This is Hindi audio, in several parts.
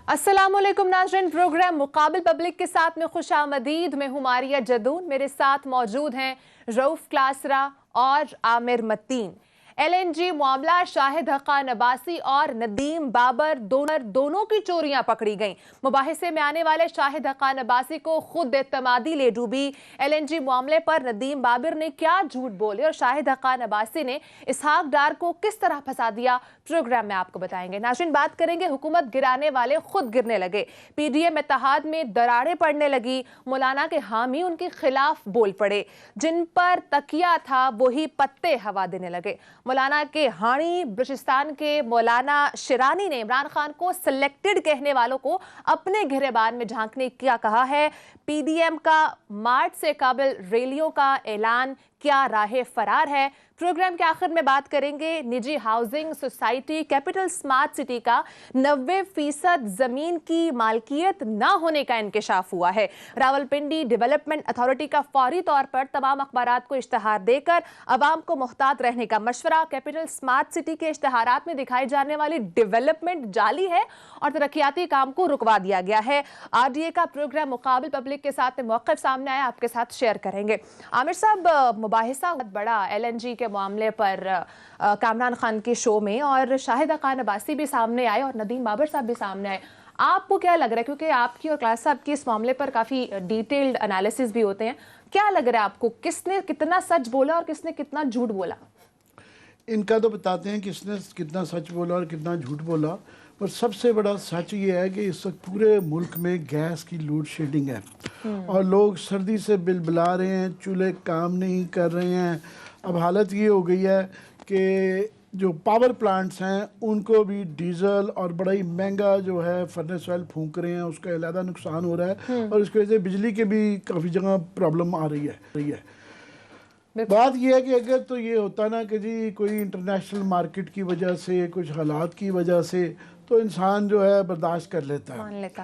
अस्सलामुअलैकुम नाज़रीन, प्रोग्राम मुकाबिल पब्लिक के साथ में खुशामदीद। मैं हूं मारिया जदून। मेरे साथ मौजूद हैं रऊफ क्लासरा और आमिर मतीन। LNG मामला, शाहिद हक्कान अब्बासी और नदीम बाबर दोनों की चोरियां पकड़ी गईं। मुबाहिसे में आने वाले शाहिद हक्कान अब्बासी को खुद एतमादी ले डूबी। LNG मामले पर नदीम बाबर ने क्या झूठ बोले और शाहिद हक्कान अब्बासी ने इसहाक डार को किस तरह फंसा दिया, प्रोग्राम में आपको बताएंगे। नाज़रीन, बात करेंगे हुकूमत गिराने वाले खुद गिरने लगे। PDM इत्तेहाद में दरारें पड़ने लगी। मौलाना के हामी उनके खिलाफ बोल पड़े। जिन पर तकिया था वही पत्ते हवा देने लगे। मौलाना के हाणी बलूचिस्तान के मौलाना शिरानी ने इमरान खान को सिलेक्टेड कहने वालों को अपने गिरेबान में झांकने क्या कहा है। PDM का मार्च से काबिल रैलियों का ऐलान, क्या राह फरार है। प्रोग्राम के आखिर में बात करेंगे निजी housing society capital smart city का 90% जमीन की मालकियत न होने का इंकशाफ हुआ है। रावलपिंडी डेवलपमेंट अथॉरिटी का फौरी तौर पर तमाम अखबारात को इश्तहार देकर अवाम को मुहतात रहने का मशवरा। कैपिटल स्मार्ट सिटी के इश्तहारात में दिखाई जाने वाली डेवलपमेंट जाली है और तरक्याती काम को रुकवा दिया गया है। RDA का प्रोग्राम मुकाबिल पब्लिक के साथ मौक़िफ़ सामने आया, आपके साथ शेयर करेंगे। आमिर साहब, मुबाहिसा बहुत बड़ा LNG के मामले पर कामरान खान के शो में, और शाहिद हक्कान अब्बासी भी सामने आए और नदीम बाबर साहब भी सामने आए। आपको क्या लग रहा है, क्योंकि आपकी और क्लास साहब की इस मामले पर काफ़ी डिटेल्ड एनालिसिस भी होते हैं, क्या लग रहा है आपको, किसने कितना सच बोला और किसने कितना झूठ बोला? इनका तो बताते हैं किसने कितना सच बोला और कितना झूठ बोला, पर सबसे बड़ा सच ये है कि इस वक्त पूरे मुल्क में गैस की लोड शेडिंग है और लोग सर्दी से बिलबिला रहे हैं, चूल्हे काम नहीं कर रहे हैं। अब हालत ये हो गई है कि जो पावर प्लांट्स हैं उनको भी डीजल और बड़ा ही महंगा जो है फर्नेस ऑयल फूंक रहे हैं, उसका अलहदा नुकसान हो रहा है और इसकी वजह से बिजली के भी काफ़ी जगह प्रॉब्लम आ रही है। बात यह है कि अगर तो ये होता ना कि जी कोई इंटरनेशनल मार्केट की वजह से, कुछ हालात की वजह से, तो इंसान जो है बर्दाश्त कर लेता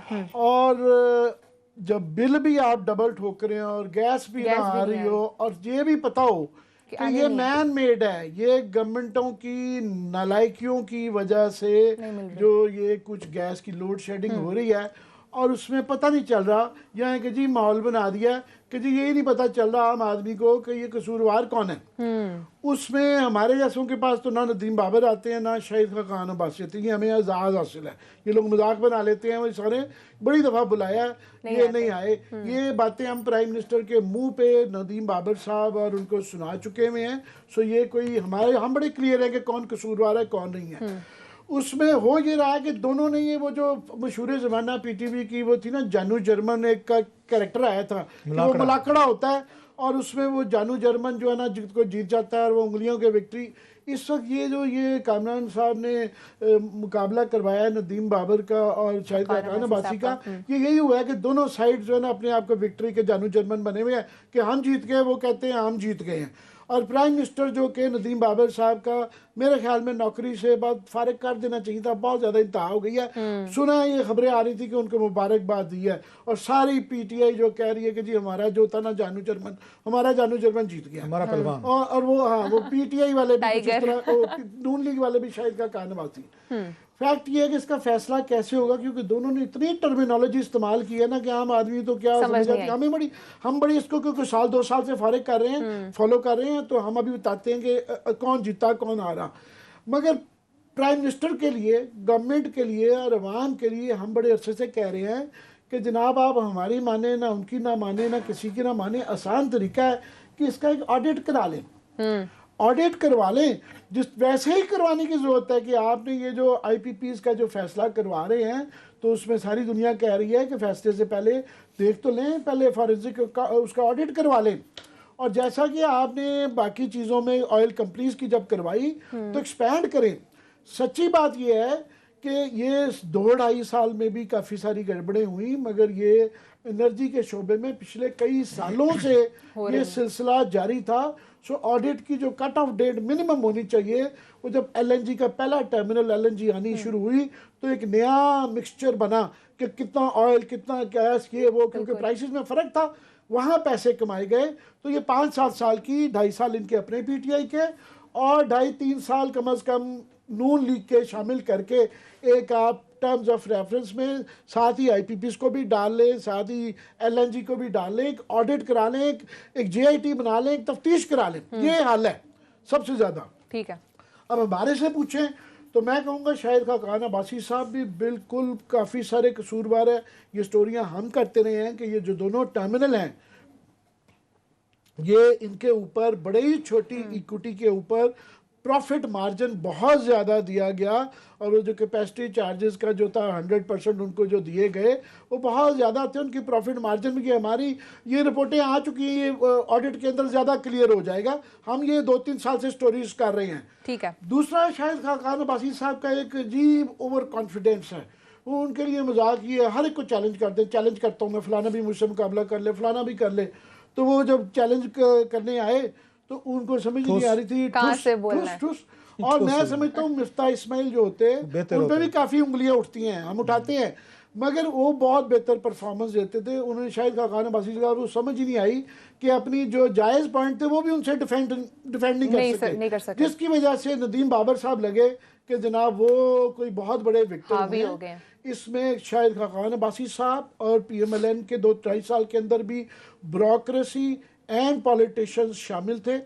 है। और जब बिल भी आप डबल ठोक रहे हैं और गैस भी ना आ रही हो और ये भी पता हो कि ये मैन मेड है, ये गवर्नमेंटों की नालायकियों की वजह से जो ये कुछ गैस की लोड शेडिंग हो रही है और उसमें पता नहीं चल रहा, यहाँ कि जी माहौल बना दिया कि जी यही नहीं पता चल रहा आम आदमी को कि ये कसूरवार कौन है। उसमें हमारे जैसों के पास तो ना नदीम बाबर आते हैं ना शाहिद हक्कान अब्बासी आते हैं, ये हमें एजाज़ हासिल है। ये लोग मजाक बना लेते हैं, वो सारे बड़ी दफ़ा बुलाया ये नहीं आए। ये बातें हम प्राइम मिनिस्टर के मुंह पे नदीम बाबर साहब और उनको सुना चुके हुए हैं। सो ये कोई हम बड़े क्लियर है कि कौन कसूरवार है कौन नहीं है। उसमें हो ये रहा है कि दोनों ने ये वो जो मशहूर ज़माना PTV की वो थी ना जानू जर्मन, एक का कैरेक्टर आया था कि वो मुलाकड़ा होता है और उसमें वो जानू जर्मन जो है ना जिसको जीत जाता है और वो उंगलियों के विक्ट्री। इस वक्त ये कामरान साहब ने मुकाबला करवाया नदीम बाबर का और शाहिद हक्कान अब्बासी का, ये यही हुआ है कि दोनों साइड जो है ना अपने आप को विक्ट्री के जानू जर्मन बने हुए हैं कि हम जीत गए, वो कहते हैं हम जीत गए हैं। और प्राइम मिनिस्टर जो कि नदीम बाबर साहब का मेरे ख्याल में नौकरी से बाद फारिग कर देना चाहिए था, बहुत ज़्यादा इंतहा हो गई है। सुना है ये खबरें आ रही थी कि उनको मुबारकबाद दी है और सारी PTI जो कह रही है कि जी हमारा जो था ना जानू जर्मन, हमारा जानू जर्मन जीत गया, हमारा पहलवान। और वो PTI वाले भी जिस तरह नून लीग वाले भी शायद का कानवासी। फैक्ट ये है कि इसका फैसला कैसे होगा, क्योंकि दोनों ने इतनी टर्मिनोलॉजी इस्तेमाल की है ना कि आम आदमी तो क्या समझ जाती है। हम बड़ी इसको क्योंकि साल 2 साल से फारिग कर रहे हैं, फॉलो कर रहे हैं, तो हम अभी बताते हैं कि कौन जीता कौन आ रहा। मगर प्राइम मिनिस्टर के लिए, गवर्नमेंट के लिए और अवाम के लिए हम बड़े अरसे से कह रहे हैं कि जनाब आप हमारी माने ना उनकी ना माने ना किसी की ना माने, आसान तरीका है कि इसका एक ऑडिट करा लें, ऑडिट करवा लें। जिस वैसे ही करवाने की ज़रूरत है कि आपने ये जो IPPs का जो फैसला करवा रहे हैं तो उसमें सारी दुनिया कह रही है कि फैसले से पहले देख तो लें, पहले फॉरेंसिक का उसका ऑडिट करवा लें। और जैसा कि आपने बाकी चीज़ों में ऑयल कंपनीज की जब करवाई तो एक्सपैंड करें। सच्ची बात यह है कि ये 2-2.5 साल में भी काफ़ी सारी गड़बड़ें हुई, मगर ये एनर्जी के शोबे में पिछले कई सालों से ये सिलसिला जारी था। सो ऑडिट की जो कट ऑफ डेट मिनिमम होनी चाहिए, वो जब LNG का पहला टर्मिनल LNG आनी शुरू हुई तो एक नया मिक्सचर बना कि कितना ऑयल कितना गैस ये वो, क्योंकि प्राइसेस में फ़र्क था, वहाँ पैसे कमाए गए। तो ये 5-7 साल की 2.5 साल इनके अपने PTI के और 2.5-3 साल कम अज़ कम नून लीग के शामिल करके एक आप टर्म्स ऑफ रेफरेंस में साथ ही आईपीपीस को भी डाल लें, साथ ही एलएनजी को भी डाल लें, एक ऑडिट करा लें, एक जेआईटी बना लें, एक तफ्तीश करा लें। ये हाल है सबसे ज़्यादा। ठीक है। अब हमारे से पूछें तो मैं कहूँगा शायद खाकान अब्बासी साहब भी बिल्कुल काफ़ी सारे कसूरवार है। ये स्टोरियाँ हम करते रहे हैं कि ये जो दोनों टर्मिनल हैं ये इनके ऊपर बड़े ही छोटी इक्विटी के ऊपर प्रॉफिट मार्जिन बहुत ज़्यादा दिया गया, और वो जो कैपेसिटी चार्जेस का जो था 100% उनको जो दिए गए वो बहुत ज़्यादा थे। उनकी प्रॉफिट मार्जिन भी हमारी ये रिपोर्टें आ चुकी हैं, ये ऑडिट के अंदर ज़्यादा क्लियर हो जाएगा। हम ये 2-3 साल से स्टोरीज कर रहे हैं। ठीक है। दूसरा शायद खाकान अब्बासी साहब का एक अजीब ओवर कॉन्फिडेंस है। वो उनके लिए मजाक ये हर एक को चैलेंज करते हैं, चैलेंज करता हूँ मैं, फलाना भी मुझसे मुकाबला कर ले, फलाना भी कर ले। तो वो जब चैलेंज करने आए तो उनको समझ नहीं आ रही थी ठुस। और मैं समझता हूँ मिफ्ता इस्माइल जो होते हैं उन पर भी काफ़ी उंगलियां उठती हैं, हम उठाते हैं, मगर वो बहुत बेहतर परफॉर्मेंस देते थे। उन्होंने शायद खाकान अब्बासी साहब को समझ ही नहीं आई कि अपनी जो जायज़ पॉइंट थे वो भी उनसे डिफेंड नहीं कर सके, जिसकी वजह से नदीम बाबर साहब लगे कि जनाब वो कोई बहुत बड़े विक्टिम हो गए। इसमें शायद खाकान अब्बासी साहब और पीएमएलएन के 2-2.5 साल के अंदर भी ब्यूरोक्रेसी एंड पॉलिटिशियंस शामिल थे।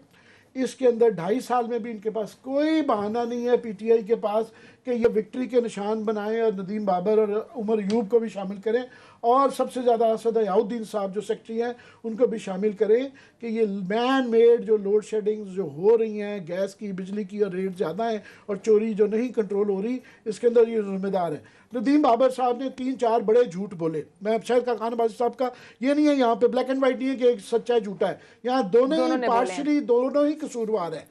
इसके अंदर 2.5 साल में भी इनके पास कोई बहाना नहीं है पीटीआई के पास कि ये विक्ट्री के निशान बनाएं और नदीम बाबर और उमर यूब को भी शामिल करें, और सबसे ज़्यादा असद हयाउद्दीन साहब जो सेक्रेटरी हैं उनको भी शामिल करें कि ये मैन मेड जो लोड शेडिंग्स जो हो रही हैं, गैस की, बिजली की, और रेट ज़्यादा है और चोरी जो नहीं कंट्रोल हो रही, इसके अंदर ये जिम्मेदार है। नदीम बाबर साहब ने 3-4 बड़े झूठ बोले। मैं शायद खाकान अब्बासी साहब का ये नहीं है, यहाँ पे ब्लैक एंड वाइट नहीं है कि एक सच्चा है झूठा है, यहाँ दोनों पार्शली दोनों ही कसूरवार है।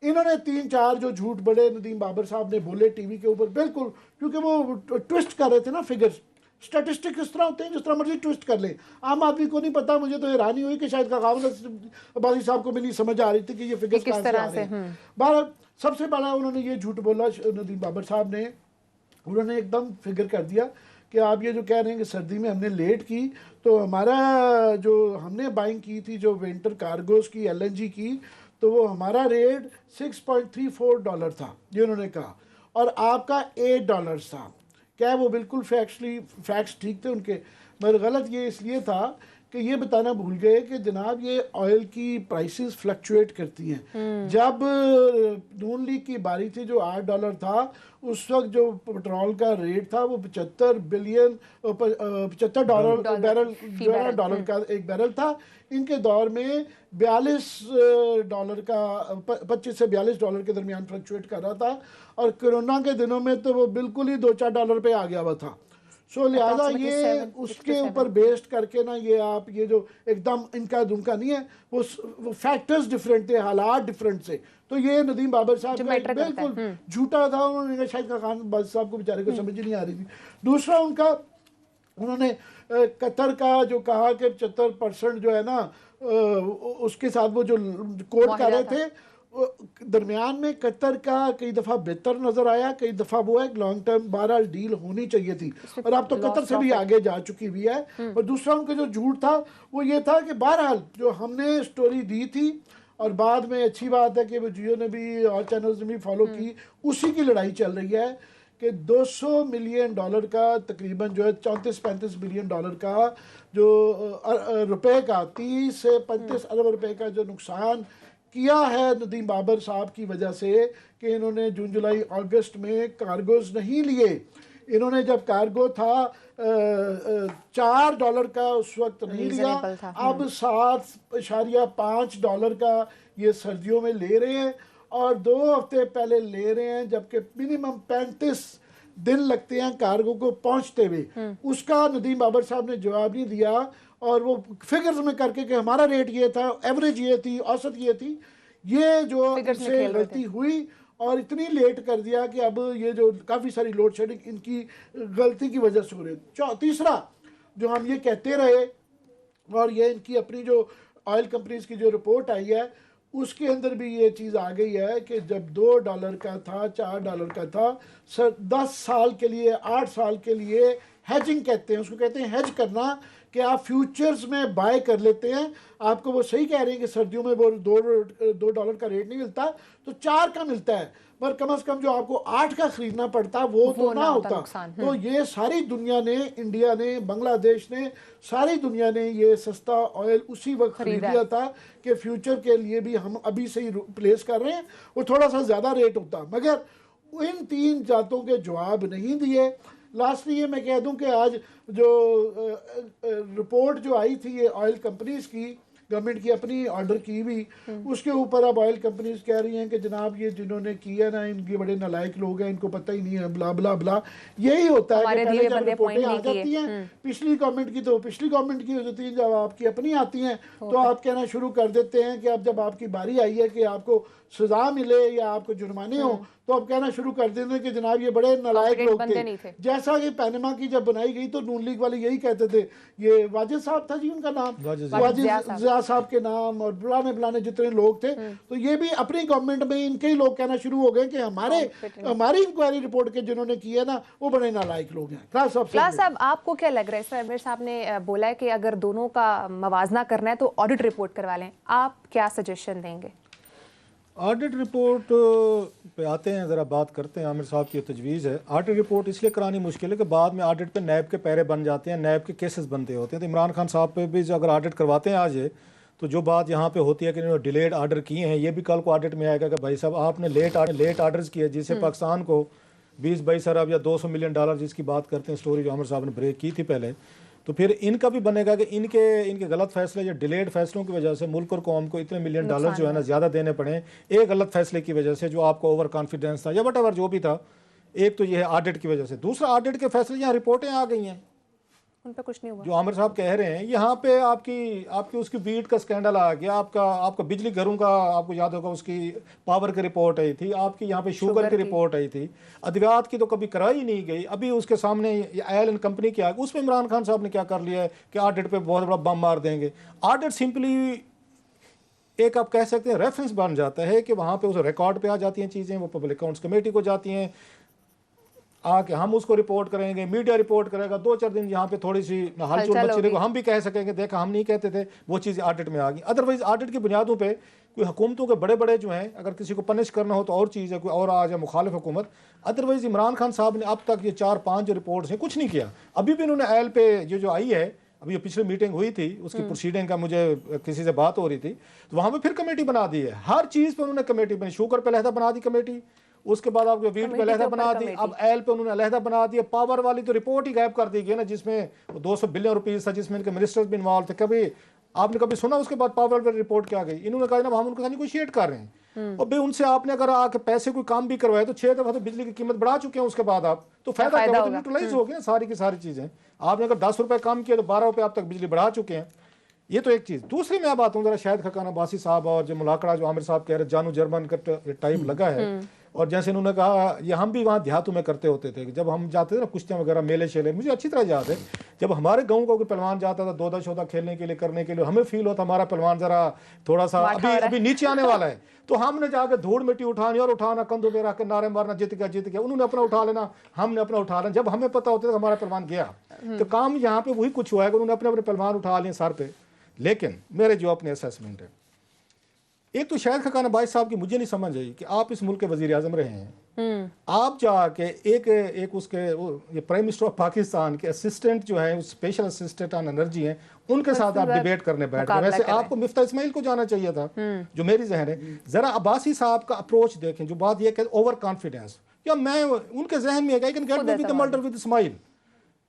इन्होंने 3-4 जो झूठ बड़े नदीम बाबर साहब ने बोले टीवी के ऊपर, बिल्कुल, क्योंकि वो ट्विस्ट कर रहे थे ना फिगर्स। स्टैटिस्टिक इस तरह होते हैं जिस तरह मर्जी ट्विस्ट कर ले, आम आदमी को नहीं पता। मुझे तो हैरानी हुई कि शायद खाकान अब्बासी साहब को भी नहीं समझ आ रही थी कि ये फिगर्स किस तरह से। बहरहाल सबसे बड़ा उन्होंने ये झूठ बोला नदीम बाबर साहब ने, उन्होंने एकदम फिगर कर दिया कि आप ये जो कह रहे हैं कि सर्दी में हमने लेट की, तो हमारा जो हमने बाइंग की थी जो विंटर कार्गोज की एलएनजी की, तो वो हमारा रेट $6.34 था, ये उन्होंने कहा, और आपका $8 था। क्या वो बिल्कुल फैक्ट्स ठीक थे उनके, मगर गलत ये इसलिए था कि ये बताना भूल गए कि जनाब ये ऑयल की प्राइसेस फ्लक्चुएट करती हैं। जब नून लीग की बारी थी जो $8 था, उस वक्त जो पेट्रोल का रेट था वो $75 डॉलर का एक बैरल था। इनके दौर में $42 का, $25 से $42 के दरमियान फ्लक्चुएट कर रहा था, और कोरोना के दिनों में तो वो बिल्कुल ही $2-4 पे आ गया हुआ था। सो लिहाजा ये उसके ऊपर बेस्ड करके ना, ये आप ये जो एकदम इनका दुमका नहीं है, वो फैक्टर्स डिफरेंट थे, हालात डिफरेंट थे। तो ये नदीम बाबर साहब बिल्कुल झूठा था। उन्होंने शायद खाकान अब्बासी साहब को बेचारे को समझ ही नहीं आ रही थी। दूसरा उन्होंने कतर का जो कहा कि 75% जो है ना, उसके साथ वो जो कोट कर रहे थे, दरमियान में कतर का कई दफ़ा बेहतर नज़र आया, कई दफ़ा वो है लॉन्ग टर्म बहरहाल डील होनी चाहिए थी, और अब तो कतर से भी आगे जा चुकी हुई है। और दूसरा उनका जो झूठ था वो ये था कि बहरहाल जो हमने स्टोरी दी थी, और बाद में अच्छी बात है कि वो जियो ने भी और चैनल्स ने भी फॉलो की, उसी की लड़ाई चल रही है कि $200 मिलियन का तकरीबन जो है $34-35 बिलियन का जो रुपए का 30 से 35 अरब रुपए का जो नुकसान किया है नदीम बाबर साहब की वजह से कि इन्होंने जून जुलाई अगस्त में कार्गोज नहीं लिए। इन्होंने जब कार्गो था $4 का उस वक्त नहीं लिया, अब $7.5 का ये सर्दियों में ले रहे हैं, और 2 हफ्ते पहले ले रहे हैं, जबकि मिनिमम 35 दिन लगते हैं कार्गो को पहुंचते हुए। उसका नदीम बाबर साहब ने जवाब नहीं दिया, और वो फिगर्स में करके कि हमारा रेट ये था, एवरेज ये थी, औसत ये थी, ये जो इनसे गलती हुई और इतनी लेट कर दिया कि अब ये जो काफ़ी सारी लोड शेडिंग इनकी गलती की वजह से हो रही। तीसरा जो हम ये कहते रहे, और ये इनकी अपनी जो ऑयल कंपनीज की जो रिपोर्ट आई है उसके अंदर भी ये चीज़ आ गई है कि जब $2 का था, $4 का था, 10 साल के लिए, 8 साल के लिए हैजिंग कहते हैं उसको, कहते हैं हेज करना, कि आप फ्यूचर्स में बाय कर लेते हैं, आपको वो सही कह रहे हैं कि सर्दियों में वो $2 का रेट नहीं मिलता तो 4 का मिलता है, पर कम से कम जो आपको 8 का खरीदना पड़ता वो तो ना होता। तो ये सारी दुनिया ने, इंडिया ने, बांग्लादेश ने, सारी दुनिया ने ये सस्ता ऑयल उसी वक्त खरीद लिया था कि फ्यूचर के लिए भी हम अभी से ही प्लेस कर रहे हैं, वो थोड़ा सा ज़्यादा रेट होता। मगर इन 3 जातों के जवाब नहीं दिए। लास्टली ये मैं कह दूं कि आज जो रिपोर्ट जो आई थी ये ऑयल कंपनीज की, गवर्नमेंट की अपनी ऑर्डर की भी, उसके ऊपर अब ऑयल कंपनीज कह रही हैं कि जनाब ये जिन्होंने किया ना इनके बड़े नालायक लोग हैं, इनको पता ही नहीं है, ब्ला ब्ला ब्ला। यही होता है कि पहले जब रिपोर्टें आ जाती हैं पिछली गवर्नमेंट की तो पिछली गवर्नमेंट की हो जाती है, जब आपकी अपनी आती हैं तो आप कहना शुरू कर देते हैं कि अब जब आपकी बारी आई है कि आपको सजा मिले या आपको जुर्माने हो तो अब कहना शुरू कर देते हैं कि जनाब ये बड़े नालायक लोग थे। जैसा कि पनामा की जब बनाई गई तो नून लीग वाले यही कहते थे, ये वाजिद साहब था जी उनका नाम, वाजिद ज़िया साहब के नाम और बुलाने जितने लोग थे, तो ये भी अपनी गवर्नमेंट में इनके ही लोग कहना शुरू हो गए कि हमारी इंक्वायरी रिपोर्ट के जिन्होंने की है ना वो बड़े नालायक लोग हैं। क्लास साहब आपको क्या लग रहा है, सर आमिर साहब ने बोला है कि अगर दोनों का मवाजना करना है तो ऑडिट रिपोर्ट करवा लें, आप क्या सजेशन देंगे? ऑडिट रिपोर्ट पे आते हैं, ज़रा बात करते हैं। आमिर साहब की तजवीज़ है ऑडिट रिपोर्ट इसलिए करानी मुश्किल है कि बाद में ऑडिट पे नैब के पैरे बन जाते हैं, नैब के केसेस बनते होते हैं। तो इमरान खान साहब पे भी जो अगर ऑडिट करवाते हैं आज तो जो बात यहाँ पे होती है कि इन्होंने डिलेड ऑर्डर किए हैं, ये भी कल को ऑडिट में आएगा कि भाई साहब आपने लेट ऑर्डर्स किए जिससे पाकिस्तान को 20-22 अरब या $200 मिलियन जिसकी बात करते हैं स्टोरी जो आमिर साहब ने ब्रेक की थी पहले, तो फिर इनका भी बनेगा कि इनके गलत फैसले या डिलेड फैसलों की वजह से मुल्क और कौम को इतने $1 मिलियन जो है ना ज़्यादा देने पड़े एक गलत फैसले की वजह से, जो आपको ओवर कॉन्फिडेंस था या वट जो भी था। एक तो ये है ऑडिट की वजह से, दूसरा ऑडिट के फैसले यहाँ रिपोर्टें आ गई हैं उन पे कुछ नहीं हुआ। जो आमिर साहब कह रहे हैं यहाँ पे आपकी उसकी बीट का स्कैंडल आ गया, आपका बिजली घरों का, आपको याद होगा उसकी पावर की रिपोर्ट आई थी, आपकी यहाँ पे शुगर की रिपोर्ट आई थी, अद्वियात की तो कभी कराई नहीं गई। अभी उसके सामने एल एंड कंपनी की आ गई, उसमें इमरान खान साहब ने क्या कर लिया है कि ऑडिट पे बहुत बड़ा बम मार देंगे। ऑडिट सिंपली एक आप कह सकते हैं रेफरेंस बन जाता है कि वहाँ पे उस रिकॉर्ड पे आ जाती हैं चीज़ें, वो पब्लिक अकाउंट्स कमेटी को जाती हैं, आके हम उसको रिपोर्ट करेंगे, मीडिया रिपोर्ट करेगा, 2-4 दिन यहाँ पे थोड़ी सी हलचल मची रहेगी, हम भी कह सकेंगे देखा हम नहीं कहते थे, वो चीज़ ऑडिट में आ गई। अदरवाइज ऑडिट की बुनियादों पे कोई हुकूमतों के बड़े जो हैं अगर किसी को पनिश करना हो तो और चीज़ है, कोई और आ जाए मुखालिफ हुकूमत। अदरवाइज इमरान खान साहब ने अब तक ये 4-5 जो रिपोर्ट्स हैं कुछ नहीं किया। अभी भी उन्होंने एल पे जो आई है, अभी ये पिछली मीटिंग हुई थी उसकी प्रोसीडिंग का मुझे किसी से बात हो रही थी, तो वहाँ पे फिर कमेटी बना दी है, हर चीज़ पर उन्होंने कमेटी बनी। शुगर पे अलहदा बना दी कमेटी, उसके बाद आपको वीट पे अलहदा बना दी, अब एल पे उन्होंने अलहदा बना दिया। पावर वाली तो रिपोर्ट ही गायब कर दी गई ना, जिसमें 200 बिलियन रुपीस था, जिसमें इनके मिनिस्टर्स भी इन्वॉल्व थे। कभी आपने कभी सुना उसके बाद पावर वाली रिपोर्ट क्या गई? इन्होंने कहा ना हम उनके साथ निगोशिएट कर रहे हैं, और भाई उनसे आपने अगर आके पैसे कोई काम भी करवाए तो 6 दफा तो बिजली की कीमत बढ़ा चुके हैं, उसके बाद आप तो फायदा क्या होगा? न्यूट्रलाइज हो गया सारी की सारी चीजें। आपने अगर 10 रुपए काम किया तो 12 रुपए आप तक बिजली बढ़ा चुके हैं। ये तो एक चीज़। दूसरी मैं बात हूँ जरा शाहिद खकान अब्बासी साहब और जो मुलाकड़ा जो आमिर साहब कह रहे जानू जर्मन का टाइप लगा है, और जैसे इन्होंने कहा ये हम भी वहाँ देहातों में करते होते थे, जब हम जाते थे ना कुश्तियाँ वगैरह मेले शेले, मुझे अच्छी तरह याद है जब हमारे गाँव का कोई पहलवान जाता था 2-2 खेलने के लिए करने के लिए, हमें फील होता हमारा पहलवान जरा थोड़ा सा अभी नीचे आने वाला है, तो हमने जाकर धूड़ मिट्टी उठानी और उठाना, कंधों पे रख के नारे मारना, जीत गया, उन्होंने अपना उठा लेना, हमने अपना उठा लेना। जब हमें पता होता था हमारा पहलवान गया, तो काम यहाँ पे वही कुछ हुआ है, उन्होंने अपने अपने पहलवान उठा लिए सर पे। लेकिन मेरे जो अपने असेसमेंट है, एक तो शाहिद खकान अब्बासी साहब की मुझे नहीं समझ आई कि आप इस मुल्क के वजीर आजम रहे हैं, आप जाके एक उसके ये प्राइम मिनिस्टर ऑफ पाकिस्तान के असिस्टेंट जो है, स्पेशल असिस्टेंट ऑन एनर्जी हैं, उनके साथ आप डिबेट करने बैठ गए। वैसे आपको मिफ्ता इस्माइल को जाना चाहिए था, जो मेरी जहन है। जरा अब्बासी साहब का अप्रोच देखें, जो बात ये ओवर कॉन्फिडेंस, या मैं उनके जहन में I can get me with the murder with smile,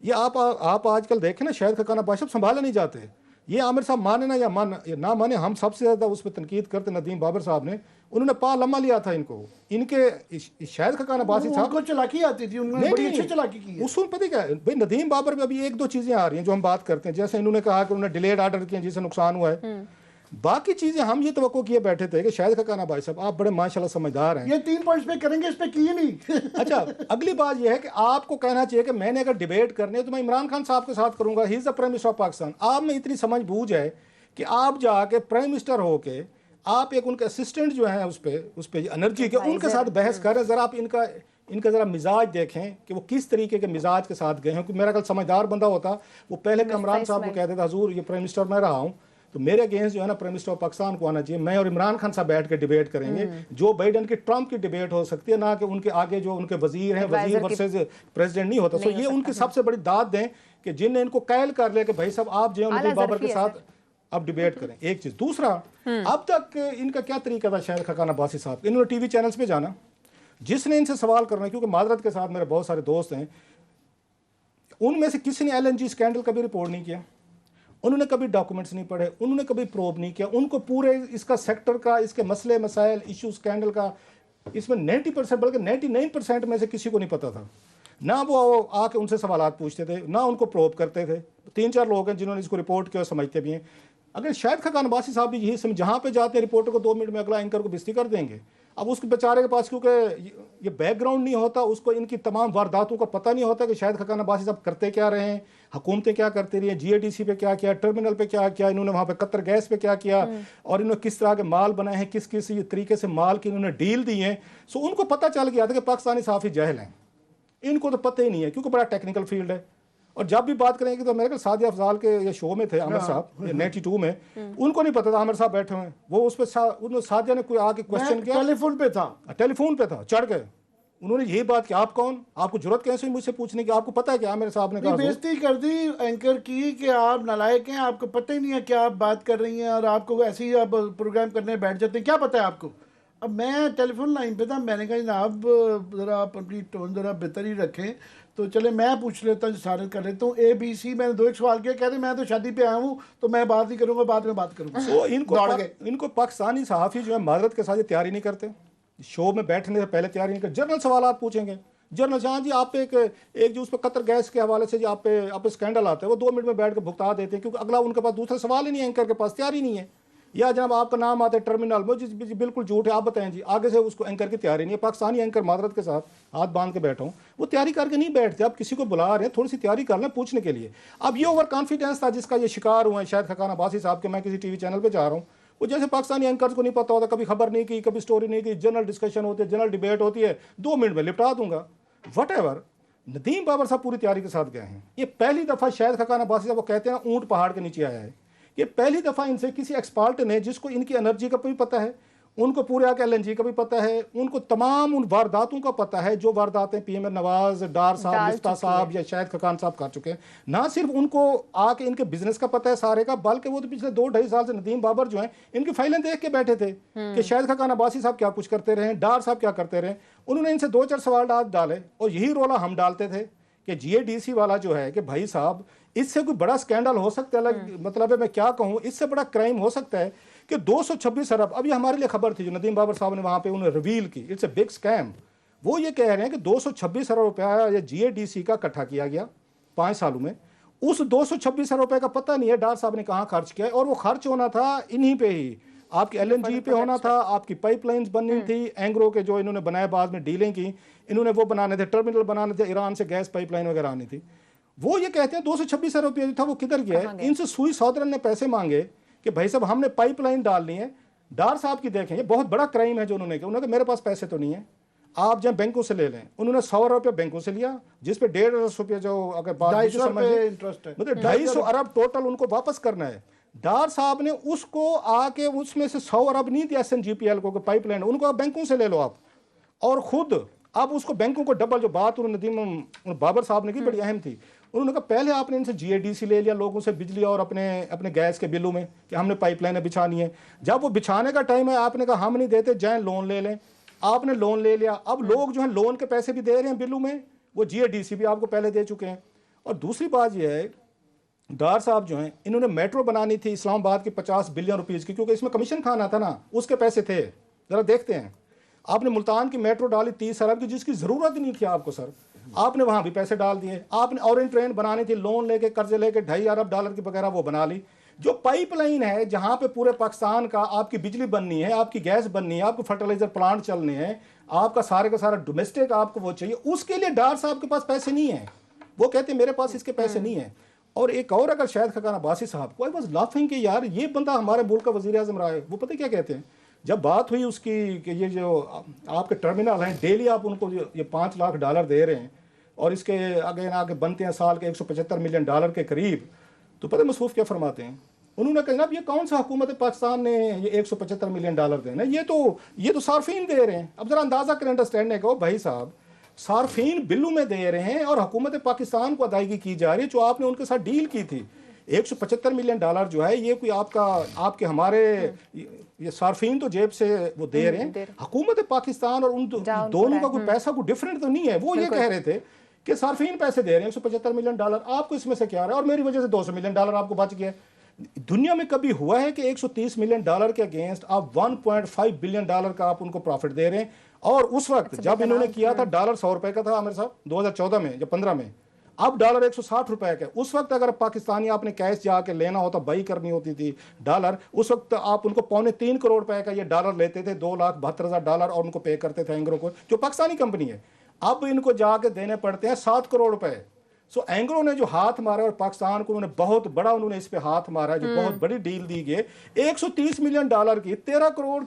ये आप आजकल देखें ना शाहिद खकान अब्बासी साहब संभाले नहीं जाते। ये आमिर साहब माने ना या ना माने, हम सबसे ज़्यादा उस पर तनकीद करते नदीम बाबर साहब ने, उन्होंने लम्मा लिया था इनको, इनके शाहिद खकान अब्बासी साहब को चलाकी आती थी, उन्होंने बड़ी अच्छी चलाकी की है। उसूल पता क्या है भाई, नदीम बाबर में अभी 1-2 चीज़ें आ रही हैं जो हम बात करते हैं, जैसे इन्होंने कहा कि उन्होंने डिलेड ऑर्डर किए जिससे नुकसान हुआ है। बाकी चीजें हम ये तवक्को किए बैठे थे कि शाहिद खकान अब्बासी साहब आप बड़े माशाल्लाह समझदार हैं, ये 3 पॉइंट्स पे करेंगे, इस पे किए नहीं। अच्छा, अगली बात यह है कि आपको कहना चाहिए कि मैंने अगर डिबेट करनी है तो मैं इमरान खान साहब के साथ करूंगा, he is the prime minister of Pakistan. आप में इतनी समझ बूझ है कि आप जाके प्राइम मिनिस्टर होके आप एक उनके असिस्टेंट जो है उस पे एनर्जी के उनके साथ बहस कर रहे हैं। जरा आप इनका ज़रा मिजाज देखें कि वो किस तरीके के मिजाज के साथ गए हैं। क्योंकि मेरा कल समझदार बंदा होता वो पहले इमरान साहब को कहते थे हजूर ये प्राइम मिनिस्टर मैं रहा हूँ तो मेरे अगेंस्ट जो है ना प्राइम मिनिस्टर ऑफ पाकिस्तान को आना चाहिए, मैं और इमरान खान साहब बैठ के डिबेट करेंगे। जो बाइडन की ट्रंप की डिबेट हो सकती है, ना कि उनके आगे जो उनके वजीर हैं, वजीर वर्सेस प्रेसिडेंट नहीं होता। सो ये उनकी सबसे बड़ी दाद दें कि जिनने इनको कैल कर लिया कि भाई साहब आप जो नदीम बाबर के साथ अब डिबेट करें। एक चीज। दूसरा, अब तक इनका क्या तरीका था शाहिद खकान अब्बासी साहब, इन्होंने टीवी चैनल्स पे जाना, जिसने इनसे सवाल करना, क्योंकि माजरत के साथ मेरे बहुत सारे दोस्त हैं, उनमें से किसी ने LNG स्कैंडल कभी रिपोर्ट नहीं किया, उन्होंने कभी डॉक्यूमेंट्स नहीं पढ़े, उन्होंने कभी प्रोब नहीं किया, उनको पूरे इसका सेक्टर का, इसके मसले मसाइल, इशू स्कैंडल का इसमें 90% बल्कि 99% में से किसी को नहीं पता था। ना वो आके उनसे सवालात पूछते थे, ना उनको प्रोब करते थे। 3-4 लोग हैं जिन्होंने इसको रिपोर्ट किया और समझते भी हैं। अगर शाहिद खकान अब्बासी साहब भी यही समझ, जहाँ पे जाते हैं रिपोर्टर को 2 मिनट में अगला एंकर को बेइज्जती कर देंगे। अब उसके बेचारे के पास क्योंकि ये बैकग्राउंड नहीं होता, उसको इनकी तमाम वारदातों का पता नहीं होता कि शाहिद खकान अब्बासी साहब करते क्या रहे हैं, हुकूमतें क्या करती रही हैं, GADC पे क्या किया, टर्मिनल पे क्या किया, इन्होंने वहाँ पे कतर गैस पे क्या किया, और इन्होंने किस तरह के माल बनाए हैं, किस किस तरीके से माल की इन्होंने डील दी है। सो उनको पता चल गया था कि पाकिस्तानी साफ़ी जाहिल हैं, इनको तो पता ही नहीं है, क्योंकि बड़ा टेक्निकल फील्ड है। और जब भी बात करेंगे तो मेरे ख्याल सादिया अफजाल के ये शो में थे आमिर साहब, 92 में, उनको नहीं पता था आमिर साहब बैठे हुए, वो उस पर सादिया ने कोई आके क्वेश्चन किया, टेलीफोन पे था, चढ़ गए। उन्होंने यही बात की, आप कौन, आपको जरूरत कैसे हुई मुझसे पूछने की, आपको पता है क्या? आमिर साहब ने कहा, बेइज्जती कर दी एंकर की कि आप नालायक हैं, आपको पता ही नहीं है क्या आप बात कर रही हैं, और आपको ऐसे ही आप प्रोग्राम करने बैठ जाते हैं, क्या पता है आपको। अब मैं टेलीफोन लाइन पे था, मैंने कहा जनाब ज़रा आप अपनी टोन ज़रा बेहतर ही रखें, तो चले मैं पूछ लेता हूँ, जसारत कर लेता हूँ। ABC मैंने 2 सवाल किया, कहते मैं तो शादी पे आया हूँ तो मैं बात नहीं करूँगा, बाद में बात करूँगा। तो इनको पाकिस्तानी सहाफ़ी जो है माजरत के साथ तैयारी नहीं करते, शो में बैठने से पहले तैयारी नहीं करते। जनरल सवालात पूछेंगे, जनरल जहाँ जी आप एक जो उस पर कतर गैस के हवाले से जो आप पे स्कैंडल आता है, वो 2 मिनट में बैठ के भुगता देते हैं, क्योंकि अगला उनके पास दूसरा सवाल ही नहीं है, एंकर के पास तैयारी नहीं है। या जनाब आपका नाम आता है टर्मिनल में, जी बिल्कुल झूठ है, आप बताएं जी, आगे से उसको एंकर की तैयारी नहीं है। पाकिस्तानी एंकर माजरत के साथ हाथ बांध के बैठा हूँ, वो तैयारी करके नहीं बैठते। आप किसी को बुला रहे हैं, थोड़ी सी तैयारी कर लें पूछने के लिए। अब ये ओवर कॉन्फिडेंस था जिसका ये शिकार हुआ है शाहिद खकान अब्बासी साहब के, मैं किसी टीवी चैनल पर जा रहा हूँ, वो जैसे पाकिस्तानी एंकर्स को नहीं पता होता, कभी खबर नहीं की, कभी स्टोरी नहीं की, जनरल डिस्कशन होती है, जनरल डिबेट होती है, 2 मिनट में लिपटा दूंगा, वट एवर। नदीम बाबर साहब पूरी तैयारी के साथ गए हैं। ये पहली दफ़ा शाहिद खकान अब्बासी साहब, वो कहते हैं ऊँट पहाड़ के नीचे आया है, ये पहली दफ़ा इनसे किसी एक्सपर्ट ने, जिसको इनकी एनर्जी का भी पता है, उनको पूरे आके LNG का भी पता है, उनको तमाम उन वारदातों का पता है जो वारदातें PM नवाज, डार साहब, मिफ्ता साहब या शाहिद खकान साहब कर चुके हैं। ना सिर्फ उनको आके इनके बिजनेस का पता है सारे का, बल्कि वो तो पिछले 2-2.5 साल से नदीम बाबर जो हैं इनकी फाइलें देख के बैठे थे कि शाहिद खकान अब्बासी साहब क्या कुछ करते रहे, डार साहब क्या करते रहे। उन्होंने इनसे 2-4 सवाल डाले, और यही रोला हम डालते थे कि GADC वाला जो है कि भाई साहब इससे कोई बड़ा स्कैंडल हो सकता है, मतलब है मैं क्या कहूँ, इससे बड़ा क्राइम हो सकता है कि 226 अरब। अब ये हमारे लिए खबर थी जो नदीम बाबर साहब ने वहाँ पे उन्हें रिवील की, इट्स ए बिग स्कैम। वो ये कह रहे हैं कि 226 अरब रुपया या GADC का इकट्ठा किया गया 5 सालों में। उस 226 अरब रुपये का पता नहीं है डार साहब ने कहाँ खर्च किया, और वो खर्च होना था इन्हीं पे ही, आपकी LNG पे होना था, आपकी पाइपलाइंस बननी थी, एंग्रो के जो इन्होंने बनाए बाद में डीलें की, इन्होंने वो बनाने थे, टर्मिनल बनाने थे, ईरान से गैस पाइपलाइन वगैरह आनी थी। वो ये कहते हैं 226 अरब रुपये जो था वो किधर गया है। इनसे सुई सौदरन ने पैसे मांगे कि भाई साहब हमने पाइपलाइन डालनी है। डार साहब की देखें, ये बहुत बड़ा क्राइम है जो उन्होंने किया। उन्होंने कहा मेरे पास पैसे तो नहीं है, आप जब बैंकों से ले लें। उन्होंने 100 रुपये बैंकों से लिया, जिस पे 150 रुपये जो अगर 250 इंटरेस्ट है, मतलब 250 अरब टोटल उनको वापस करना है। डार साहब ने उसको आके उसमें से 100 अरब नहीं दिया SNGPL को, पाइपलाइन उनको बैंकों से ले लो आप, और खुद अब उसको बैंकों को डबल। जो बात उन्होंने नदीम बाबर साहब ने की बड़ी अहम थी, उन्होंने कहा पहले आपने इनसे GADC ले लिया लोगों से बिजली और अपने गैस के बिलों में कि हमने पाइपलाइनें बिछानी है। जब वो बिछाने का टाइम है आपने कहा हम नहीं देते, जाएं लोन ले लें। आपने लोन ले लिया, अब लोग जो है लोन के पैसे भी दे रहे हैं बिलों में, वो GADC भी आपको पहले दे चुके हैं। और दूसरी बात यह है, डार साहब जो हैं इन्होंने मेट्रो बनानी थी इस्लामाबाद की 50 बिलियन रुपीज़ की, क्योंकि इसमें कमीशन खाना था ना, उसके पैसे थे। ज़रा देखते हैं, आपने मुल्तान की मेट्रो डाली 30 अरब की, जिसकी ज़रूरत ही नहीं थी आपको सर, आपने वहाँ भी पैसे डाल दिए। आपने ऑरेंज ट्रेन बनानी थी, लोन लेके कर्जे लेके $2.5 अरब की वगैरह वो बना ली। जो पाइपलाइन है जहाँ पे पूरे पाकिस्तान का आपकी बिजली बननी है, आपकी गैस बननी है, आपको फर्टिलाइजर प्लांट चलने हैं, आपका सारे का सारा डोमेस्टिक आपको वो चाहिए, उसके लिए डार साहब के पास पैसे नहीं है। वो कहते हैं मेरे पास इसके पैसे नहीं है। और एक और अगर शाहिद खकान अब्बासी साहब को, आई वाज लाफिंग कि यार ये बंदा हमारे मुल्क का वज़ीर आज़म रहा है, वो पता क्या कहते हैं, जब बात हुई उसकी कि ये जो आपके टर्मिनल हैं डेली आप उनको ये $5 लाख दे रहे हैं और इसके आगे बनते हैं साल के $175 मिलियन के करीब, तो पता मसूफ क्या फरमाते हैं? उन्होंने कहा जनाब ये कौन सा हुकूमत पाकिस्तान ने ये $175 मिलियन देना, ये तो सार्फिन दे रहे हैं। अब जरा अंदाजा करें, अंडरस्टैंड है, भाई साहब सार्फिन बिल्लू में दे रहे हैं और हुकूमत पाकिस्तान को अदायगी की जा रही है जो आपने उनके साथ डील की थी। $175 मिलियन जो है ये कोई आपके हमारे ये सार्फिन तो जेब से वो दे रहे हैं, हुकूमत पाकिस्तान और उन दोनों का कोई पैसा कोई डिफरेंट तो नहीं है। वो ये कह रहे थे कि सार्फिन पैसे दे रहे हैं $175 मिलियन, आपको इसमें से क्या रहा है और मेरी वजह से $200 मिलियन आपको बच गया। दुनिया में कभी हुआ है कि $130 मिलियन के अगेंस्ट आप $1.5 बिलियन का आप उनको प्रॉफिट दे रहे हैं? और उस वक्त जब इन्होंने किया था डॉलर $100 का था आमिर साहब 2014 में या 15 में, अब डॉलर $160 का। उस वक्त अगर पाकिस्तानी आपने कैश जाके लेना होता, बाई करनी होती थी डॉलर, उस वक्त आप उनको $3.25 करोड़ का ये डॉलर लेते थे, $2,72,000 और उनको पे करते थे एंग्रो को, जो पाकिस्तानी कंपनी है। अब इनको जाके देने पड़ते हैं $7 करोड़। सो एंग्रो ने जो हाथ मारा और पाकिस्तान को उन्होंने बहुत बड़ा इस पे हाथ मारा, जो बहुत बड़ी डील दी गई, $130 मिलियन की, $13 करोड़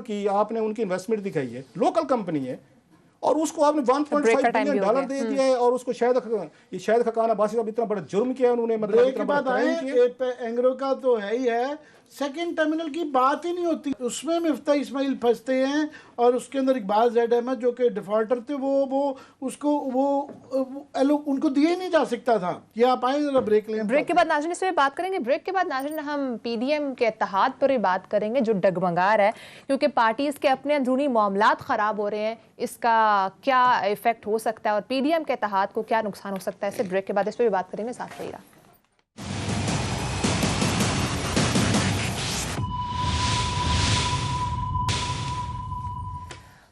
की आपने उनकी इन्वेस्टमेंट दिखाई है, लोकल कंपनी है, और उसको आपने $1.5 बिलियन दे दिया है। और उसको शायद खकान अब्बासी का इतना बड़ा जुर्म किया उन्होंने, मतलब के बाद एंग्रो का तो है ही है, सेकंड टर्मिनल की बात ही नहीं होती, उसमें मिफ्ता इस्माइल फंसते हैं और उसके अंदर इकबाल ज़ैद अहमद जो कि डिफॉल्टर थे वो उनको दिए ही नहीं जा सकता था। ये आप आए जरा ब्रेक लें। ब्रेक के बाद नाज़रीन इस पे बात करेंगे। ब्रेक के बाद नाज़रीन हम पीडीएम के इत्तेहाद पर बात करेंगे जो डगमगा रहा है, क्योंकि पार्टीज के अपने अंदरूनी मामलात खराब हो रहे हैं, इसका क्या इफेक्ट हो सकता है और पीडीएम के इत्तेहाद को क्या नुकसान हो सकता है। इसे ब्रेक के बाद इस पर भी बात करेंगे, साथ रहिएगा।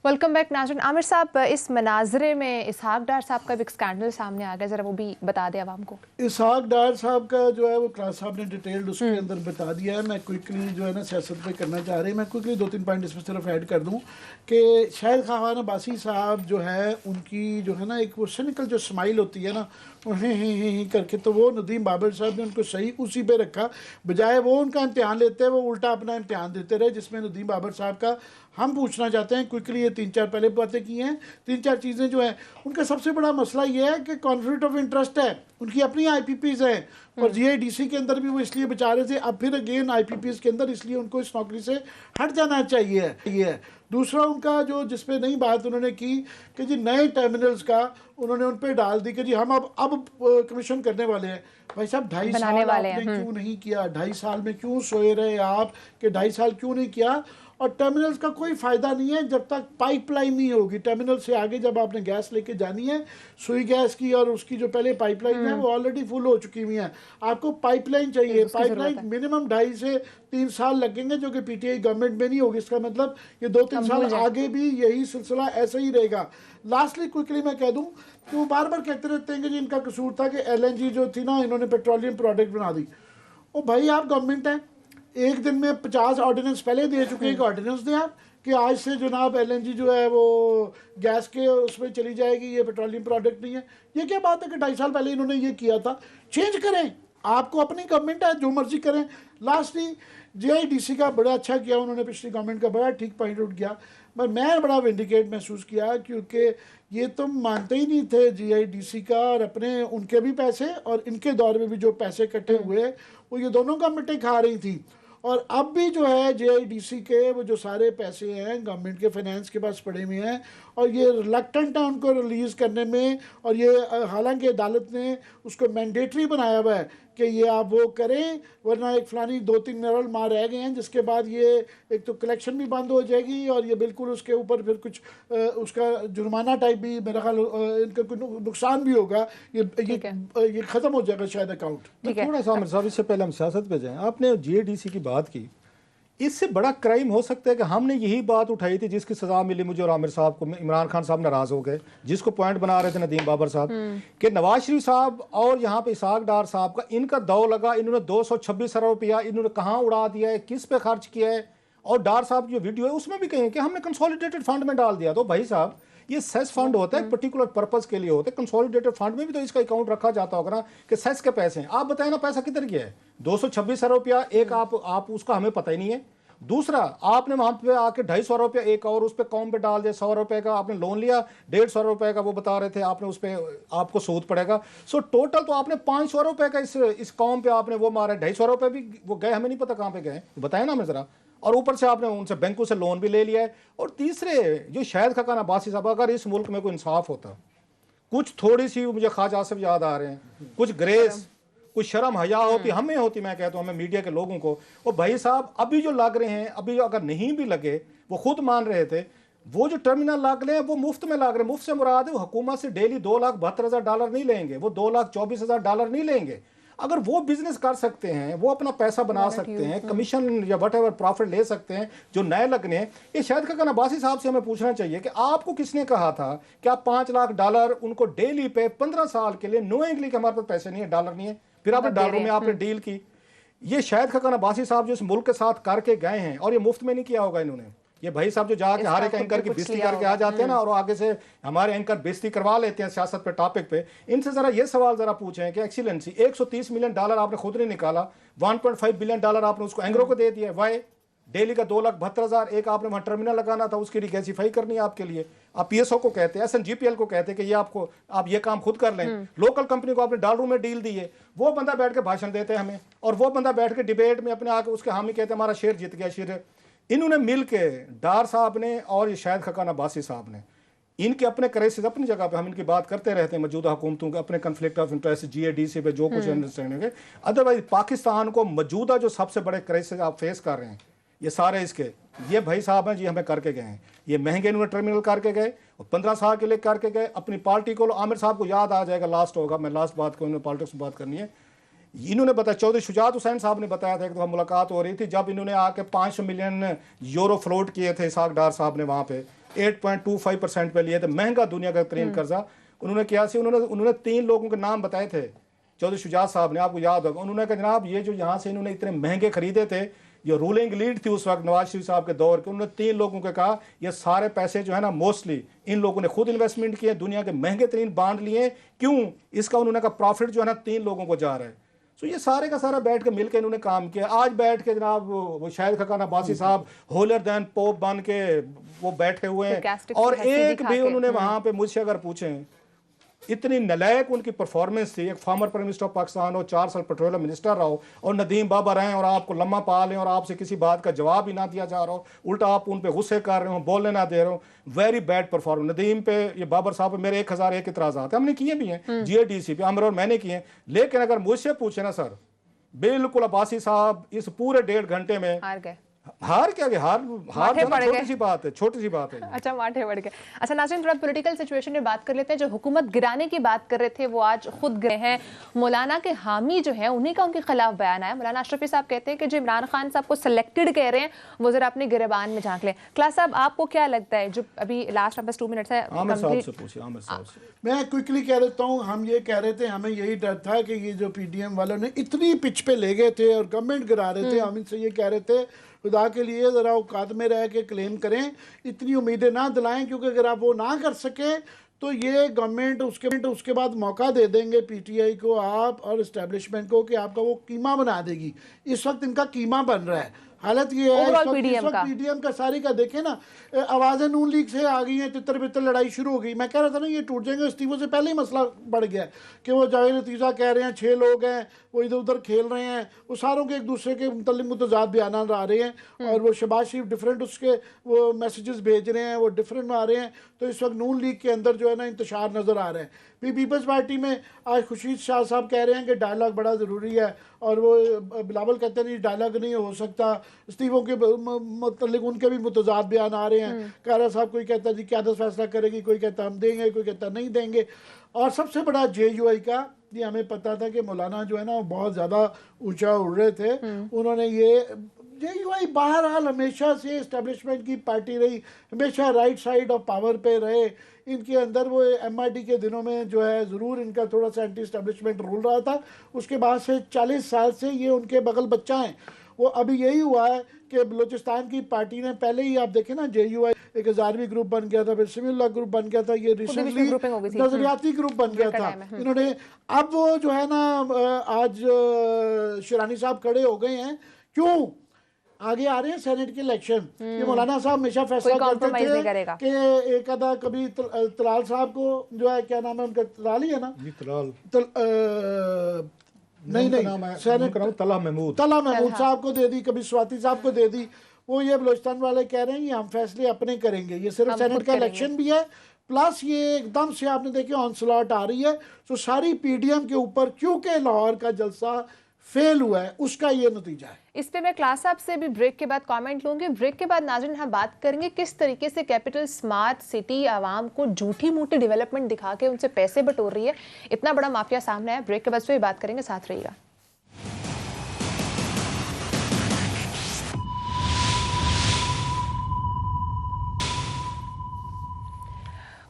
वेलकम बैक नाज़रीन। आमिर साहब, इस मनाजरे में इसहाक डार साहब का भी एक स्कैंडल सामने आ गया, जरा वो भी बता दें आवाम को। इसहाक डार साहब का जो है वो क्लास साहब ने डिटेल्ड उसके अंदर बता दिया है। मैं क्विकली जो है ना सियासत पे करना चाह रही, मैं क्विकली 2-3 पॉइंट इसमें सिर्फ ऐड कर दूं कि शाहिद खान अब्बासी साहब जो है उनकी जो है ना एक वो सिनिकल जो स्माइल होती है ना, ही करके, तो वो नदीम बाबर साहब ने उनको सही उसी पे रखा, बजाय वो उनका इम्तिहान लेते हैं वो उल्टा अपना इम्तिहान देते रहे, जिसमें नदीम बाबर साहब का हम पूछना चाहते हैं क्विकली। ये 3-4 पहले बातें की हैं, 3-4 चीज़ें जो हैं उनका सबसे बड़ा मसला ये है कि कॉन्फ्लिक्ट ऑफ इंटरेस्ट है, उनकी अपनी IPPs हैं और GIDC के अंदर भी वो इसलिए बचा रहे थे, अब फिर अगेन IPPs के अंदर, इसलिए उनको इस नौकरी से हट जाना चाहिए। ये है दूसरा उनका जो जिस पे नई बात उन्होंने की कि जी नए टर्मिनल्स का उन्होंने उन पे डाल दी कि जी हम अब कमीशन करने वाले हैं। भाई साहब 2.5 साल आपने क्यों नहीं किया? 2.5 साल में क्यों सोए रहे आप कि 2.5 साल क्यों नहीं किया? और टर्मिनल्स का कोई फ़ायदा नहीं है जब तक पाइपलाइन नहीं होगी। टर्मिनल से आगे जब आपने गैस लेके जानी है, सुई गैस की और उसकी जो पहले पाइपलाइन है वो ऑलरेडी फुल हो चुकी हुई है, आपको पाइपलाइन चाहिए। पाइपलाइन मिनिमम 2.5 से 3 साल लगेंगे, जो कि PTI गवर्नमेंट में नहीं होगी। इसका मतलब ये 2-3 साल आगे भी यही सिलसिला ऐसा ही रहेगा। लास्टली क्विकली मैं कह दूं कि वो बार बार कहते रहते हैं कि जी इनका कसूर था कि LNG जो थी ना, इन्होंने पेट्रोलियम प्रोडक्ट बना दी। ओ भाई आप गवर्नमेंट है, एक दिन में 50 ऑर्डिनेंस पहले दे चुके हैं, एक ऑर्डिनेंस दें आप कि आज से जनाब LNG जो है वो गैस के उसमें चली जाएगी, ये पेट्रोलियम प्रोडक्ट नहीं है। ये क्या बात है कि 2.5 साल पहले इन्होंने ये किया था? चेंज करें, आपको अपनी गवर्नमेंट है, जो मर्जी करें। लास्टली GIDC का बड़ा अच्छा किया उन्होंने, पिछली गवर्नमेंट का बड़ा ठीक पॉइंट आउट किया, पर मैं बड़ा विंडिकेट महसूस किया क्योंकि ये तुम मानते ही नहीं थे GIDC का, और अपने उनके भी पैसे और इनके दौर में भी जो पैसे इकट्ठे हुए वो ये दोनों गवर्नमेंटें खा रही थी। और अब भी जो है GIDC के वो जो सारे पैसे हैं गवर्नमेंट के फाइनेंस के पास पड़े हुए हैं और ये रिलक्टेंट है उनको रिलीज़ करने में। और ये हालांकि अदालत ने उसको मैंडेटरी बनाया हुआ है कि ये आप वो करें, वरना एक फलानी 2-3 मिनरल मार रह गए हैं, जिसके बाद ये एक तो कलेक्शन भी बंद हो जाएगी और ये बिल्कुल उसके ऊपर फिर कुछ उसका जुर्माना टाइप भी मेरा ख्याल इनका कुछ नुकसान भी होगा, ये ख़त्म हो जाएगा शायद अकाउंट। थोड़ा सा आमिर साहब इससे पहले हम सियासत पे जाएँ, आपने GIDC की बात की, इससे बड़ा क्राइम हो सकता है कि हमने यही बात उठाई थी जिसकी सजा मिली मुझे और आमिर साहब को, इमरान खान साहब नाराज हो गए, जिसको पॉइंट बना रहे थे नदीम बाबर साहब कि नवाज शरीफ साहब और यहाँ पे इसहाक डार साहब का इनका दौर लगा, इन्होंने 226 अरब रुपया इन्होंने कहाँ उड़ा दिया है, किस पे खर्च किया है। और डार साहब की जो वीडियो है उसमें भी कहें कि हमने कंसोलिडेटेड फंड में डाल दिया। तो भाई साहब ये सेस फंड होता है, पर्टिकुलर पर्पस के लिए होता है, कंसोलिडेटेड फंड में भी तो इसका अकाउंट रखा जाता होगा ना कि सेस के पैसे हैं। आप बताएं ना पैसा किधर गया है? 226 अरब रुपया एक आप उसका हमें पता ही नहीं है। दूसरा, आपने वहां पे आके 250 रुपया एक और उस पर कौम पे डाल दिया, 100 रुपए का आपने लोन लिया, 150 रुपए का वो बता रहे थे आपने, उस पर आपको सूद पड़ेगा। सो टोटल तो आपने 500 रुपए का इस कौम पे आपने वो मारा, 250 रुपए भी वो गए, हमें नहीं पता कहाँ पे गए, बताए ना हमें जरा। और ऊपर से आपने उनसे बैंकों से लोन भी ले लिया है। और तीसरे, जो शाहिद खकान अब्बासी साहब, अगर इस मुल्क में कोई इंसाफ होता, कुछ थोड़ी सी, मुझे ख्वाजा आसिफ याद आ रहे हैं, कुछ ग्रेस, कुछ शर्म हया होती, हमें होती, मैं कहता हूँ हमें मीडिया के लोगों को। और भाई साहब अभी जो लग रहे हैं, अभी अगर नहीं भी लगे, वो खुद मान रहे थे, वो जो टर्मिनल लग रहे हैं वो मुफ्त में लग रहे हैं। मुफ्त से मुराद है वो हुकूमत से डेली $2,72,000 नहीं लेंगे, वो $2,24,000 नहीं लेंगे। अगर वो बिजनेस कर सकते हैं, वो अपना पैसा बना सकते हैं, कमीशन या वट एवर प्रॉफिट ले सकते हैं जो नए लगने हैं। ये शाहिद खकान अब्बासी साहब से हमें पूछना चाहिए कि आपको किसने कहा था कि आप $5 लाख उनको डेली पे 15 साल के लिए, नोइंगली कि हमारे पास पैसे नहीं है, डॉलर नहीं है, फिर आपने डॉलर में आपने डील की। ये शाहिद खकान अब्बासी साहब जो इस मुल्क के साथ करके गए हैं, और ये मुफ्त में नहीं किया होगा इन्होंने। ये भाई साहब जो जाके हर एक एंकर की बेइज्जती करके आ जाते हैं ना, और आगे से हमारे एंकर बेइज्जती करवा लेते हैं सियासत पे, टॉपिक पे, इनसे जरा ये सवाल जरा पूछें कि एक्सीलेंसी $130 मिलियन आपने खुद नहीं निकाला, $1.5 बिलियन आपने उसको एंगरों को दे दिया। वाई डेली का 2,72,000 एक आपने वहाँ टर्मिनल लगाना था, उसकी रिगैसिफाई करनी है आपके लिए। आप पीएसओ को कहते हैं, SNGPL को कहते हैं कि ये आपको, आप ये काम खुद कर लें। लोकल कंपनी को आपने डॉलरों में डील दी है, वो बंदा बैठ के भाषण देते हैं हमें, और वो बंदा बैठ के डिबेट में अपने आके उसके हामी कहते हैं हमारा शेयर जीत गया शेयर। इन्होंने मिल के, डार साहब ने और ये शाहिद खकान अब्बासी साहब ने, इनके अपने क्राइसिस अपनी जगह पे, हम इनकी बात करते रहते हैं मौजूदा हुकूमतों के अपने कन्फ्लिक्ट ऑफ इंटरेस्ट, GADC पे जो कुछ अंडरस्टैंडिंग है। अदरवाइज पाकिस्तान को मौजूदा जो सबसे बड़े क्राइसिस आप फेस कर रहे हैं, ये सारे इसके, ये भाई साहब हैं जी, हमें करके गए हैं। ये महंगे इन्होंने टर्मिनल करके गए, और 15 साल के लिए करके गए। अपनी पार्टी को, आमिर साहब को याद आ जाएगा, लास्ट होगा, मैं लास्ट बात को, इन्होंने पॉलिटिक्स में बात करनी है। इन्होंने बताया, चौधरी शुजात हुसैन साहब ने बताया था, एक दफ़ा मुलाकात हो रही थी, जब इन्होंने आके 500 मिलियन यूरो फ्लोट किए थे इसाक डार साहब ने, वहाँ पे 8.25% पे लिए थे, महंगा दुनिया का तरीन कर्जा। उन्होंने क्या सी, उन्होंने 3 लोगों के नाम बताए थे, चौधरी शुजात साहब ने, आपको याद होगा। उन्होंने कहा जनाब ये जो यहाँ से इन्होंने इतने महंगे खरीदे थे, ये रूलिंग लीड थी उस वक्त नवाज शरीफ साहब के दौर के, उन्होंने 3 लोगों को कहा ये सारे पैसे जो है ना मोस्टली इन लोगों ने खुद इन्वेस्टमेंट किए, दुनिया के महंगे तरीन बांड लिए। क्यों? इसका उन्होंने कहा प्रॉफिट जो है ना 3 लोगों को जा रहा है। तो ये सारे का सारा बैठ के मिलकर इन्होंने काम किया। आज बैठ के जनाब वो शाहिद खकान अब्बासी साहब होलर दैन पोप बन के वो बैठे हुए हैं, और एक भी उन्होंने वहां पे मुझसे अगर पूछें, इतनी नलायक उनकी परफॉर्मेंस थी। एक former prime minister of Pakistan हो, 4 साल पेट्रोलियम मिनिस्टर रहो, और नदीम बाबर हैं और आपको लम्मा पा लें, और आपसे किसी बात का जवाब ही ना दिया जा रहा हो, उल्टा आप उन पे गुस्से कर रहे हो, बोलने ना दे रहे हो। Very bad performance. नदीम पे, ये बाबर साहब पे मेरे 1001 इतराज़ात हमने किए भी हैं, GADC पे आमिर और मैंने किए हैं। लेकिन अगर मुझसे पूछे ना सर, बिल्कुल अब्बासी साहब इस पूरे 1.5 घंटे में हार गए। हार क्या गए, हार छोटी सी बात है, छोटी सी बात है। अच्छा, माठे बढ़ गए। अच्छा नाज़रीन, थोड़ा पॉलिटिकल सिचुएशन में बात कर लेते हैं। जो हुकूमत गिराने की बात कर रहे थे वो आज खुद गए हैं। मौलाना के हामी जो है उन्हीं का उनके खिलाफ बयान आया। मौलाना अशरफी साहब कहते हैं कि जो इमरान खान साहब को सिलेक्टेड कह रहे हैं वो जरा अपने गिरबान में झांक लें। क्लास साहब, आपको क्या लगता है, जो अभी लास्ट में बस 2 मिनट है, मैं क्विकली कह देता हूँ। हम ये कह रहे थे, हमें यही डर था कि ये जो PDM वालों ने इतनी पिच पे ले गए थे और गवर्नमेंट गिरा रहे थे, हम इनसे ये कह रहे थे खुदा के लिए ज़रा औकात में रह के क्लेम करें, इतनी उम्मीदें ना दिलाएं, क्योंकि अगर आप वो ना कर सके तो ये गवर्नमेंट उसके बाद मौका दे देंगे PTI को आप और इस्टेब्लिशमेंट को कि आपका वो कीमा बना देगी। इस वक्त इनका कीमा बन रहा है। हालत ये है इस वक्त PDM का सारी का देखें ना, आवाज़ें नून लीग से आ गई हैं, तितर बितर लड़ाई शुरू हो गई। मैं कह रहा था ना ये टूट जाएंगे, इस्तीफों से पहले ही मसला बढ़ गया है कि वो जावेद नतीजा कह रहे हैं 6 लोग हैं, वो इधर उधर खेल रहे हैं, वो सारों के एक दूसरे के मुतल्लिक़ मुतज़ाद बयान आ रहे हैं, और वो शहबाज शरीफ डिफरेंट उसके वो मैसेजेस भेज रहे हैं, वो डिफरेंट आ रहे हैं। तो इस वक्त नून लीग के अंदर जो है ना इंतशार नज़र आ रहा है। पीपल्स पार्टी में आज खुर्शीद शाह साहब कह रहे हैं कि डायलॉग बड़ा ज़रूरी है, और वो बिलावल कहते हैं नहीं डायलॉग नहीं हो सकता। इस्तीफों के मतलब उनके भी मुतज़ाद बयान आ रहे हैं। कारा साहब कोई कहता जी क़यादत फैसला करेगी, कोई कहता हम देंगे, कोई कहता नहीं देंगे। और सबसे बड़ा JUI का, ये हमें पता था कि मौलाना जो है ना वो बहुत ज़्यादा ऊंचा उड़ रहे थे। उन्होंने ये JUI बहरहाल हमेशा से इस्टेब्लिशमेंट की पार्टी रही, हमेशा राइट साइड ऑफ पावर पे रहे। इनके अंदर वो MRD के दिनों में जो है ज़रूर इनका थोड़ा सा एंटी इस्टेब्लिशमेंट रूल रहा था। उसके बाद से 40 साल से ये उनके बगल बच्चा हैं। वो अभी यही हुआ है कि बलूचिस्तान की पार्टी ने पहले ही, आप देखें ना, JUI एक हज़ारवी ग्रुप बन गया था, फिर सिमिलर ग्रुप बन गया था, ये रिसेंटली नजरियाती ग्रुप बन गया था इन्होंने। अब वो जो है ना आज शिरानी साहब खड़े हो गए हैं। क्यों? आगे आ रहे हैं सेनेट के इलेक्शन, ये मौलाना साहब हमेशा फैसला करते थे कि एक आधा कभी तलाल साहब को जो है, क्या नाम है उनका, तलाल ही है ना, नहीं सेनेट तला महमूद साहब को दे दी, कभी स्वाति साहब को दे दी। वो ये बलोचिस्तान वाले कह रहे हैं कि हम फैसले अपने करेंगे, ये सिर्फ सेनेट का इलेक्शन भी है, प्लस ये एकदम से आपने देखे ऑनस्लॉट आ रही है। तो सारी पीडीएम के ऊपर, क्योंकि लाहौर का जलसा फेल हुआ है, उसका ये नतीजा है। इस पे मैं क्लास साहब से भी ब्रेक के बाद कमेंट लूंगी। ब्रेक के बाद नाज़रीन हम बात करेंगे किस तरीके से कैपिटल स्मार्ट सिटी आवाम को झूठी मूठी डेवलपमेंट दिखा के उनसे पैसे बटोर रही है, इतना बड़ा माफिया सामने है। ब्रेक के बाद से भी बात करेंगे, साथ रहिएगा।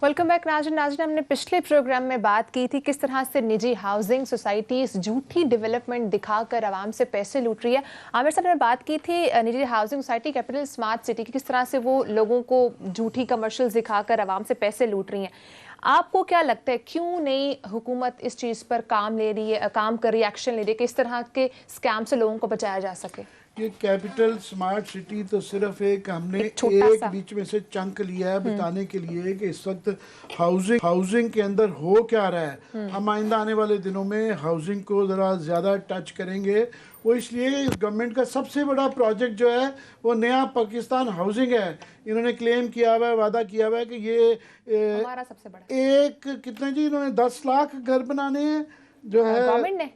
वेलकम बैक नाज़रीन। हमने पिछले प्रोग्राम में बात की थी किस तरह से निजी हाउसिंग सोसाइटीज़ झूठी डेवलपमेंट दिखाकर आवाम से पैसे लूट रही है। आमिर साहब ने बात की थी निजी housing society capital smart city की, किस तरह से वो लोगों को झूठी कमर्शियल्स दिखाकर आवाम से पैसे लूट रही हैं। आपको क्या लगता है क्यों नई हुकूमत इस चीज़ पर काम कर रही है, एक्शन ले रही है कि इस तरह के स्कैम से लोगों को बचाया जा सके? ये कैपिटल स्मार्ट सिटी तो सिर्फ एक हमने एक बीच में से चंक लिया है बताने के लिए कि इस वक्त हाउसिंग के अंदर हो क्या रहा है। हम आइंदा आने वाले दिनों में हाउसिंग को ज़रा ज़्यादा टच करेंगे। वो इसलिए इस गवर्नमेंट का सबसे बड़ा प्रोजेक्ट जो है वो नया पाकिस्तान हाउसिंग है। इन्होंने क्लेम किया हुआ है, वादा किया हुआ है कि ये हमारा सबसे बड़ा एक कितने जी, इन्होंने 10 लाख घर बनाने हैं, जो है गवर्नमेंट ने